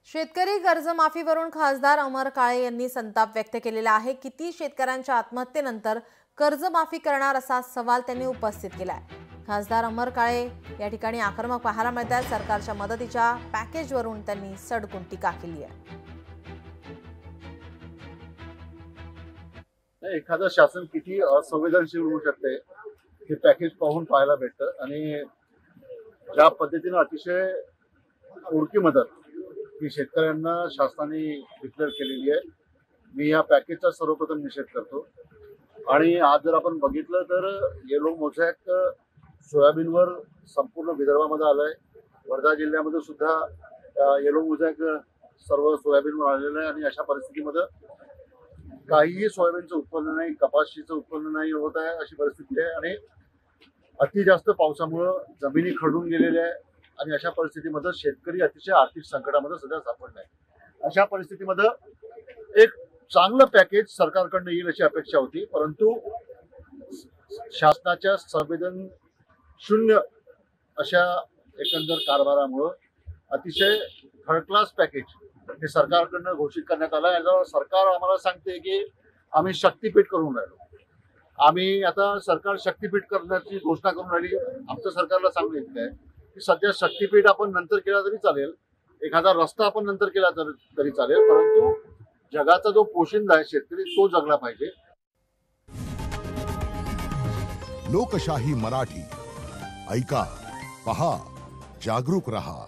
शेतकरी कर्जमाफीवरून खासदार अमर काळे यांनी संताप व्यक्त केलेला आहे। किती शेतकऱ्यांच्या आत्महत्येनंतर कर्जमाफी करणार असा सवाल त्यांनी उपस्थित केलाय। खासदार अमर काळे या ठिकाणी आक्रमक पाहायला मिळतात। सरकारच्या मदतीच्या पॅकेजवरून त्यांनी सडकून टीका केली आहे। एखादं शासन किती असंवेदनशील होऊ शकते हे पॅकेज पाहून पाहायला भेटतं आणि ज्या पद्धतीने अतिशय थोडकी मदत ही शेतकऱ्यांना शासनाने डिक्लेअर केलेली आहे। मी या पॅकेजचा सर्वप्रथम निषेध करतो। आणि आज जर आपण बघितलं तर येलो मोझॅक सोयाबीनवर संपूर्ण विदर्भामध्ये आलंय। वर्धा जिल्ह्यामध्ये सुद्धा येलो मोझॅक सर्व सोयाबीनवर आलेलं आहे आणि अशा परिस्थितीमध्ये काहीही सोयाबीनचं उत्पन्न नाही, कपाशीचं उत्पन्न नाही होत आहे अशी परिस्थिती आहे। आणि अति जास्त पावसामुळे जमिनी खरडून गेलेल्या आहे आणि अशा परिस्थितीमध्ये शेतकरी अतिशय आर्थिक संकटामध्ये सध्या सापडला आहे। अशा परिस्थितीमध्ये एक चांगलं पॅकेज सरकारकडून येईल अशी अपेक्षा होती, परंतु शासनाच्या संवेदन शून्य अशा एकंदर कारभारामुळे अतिशय थर्ड क्लास पॅकेज हे सरकारकडून घोषित करण्यात आलं आहे। सरकार आम्हाला सांगते की आम्ही शक्तीपीठ करून राहिलो, आम्ही आता सरकार शक्तीपीठ करण्याची घोषणा करून राहिली। आमचं सरकारला सांगितलं आहे की सध्या शक्तीपीठ आपण नंतर केला तरी चालेल, एखादा रस्ता आपण नंतर केला तरी चालेल, परंतु जगाचा जो पोशिंदा आहे शेतकरी तो जगला पाहिजे। लोकशाही मराठी ऐका, पहा, जागरूक रहा।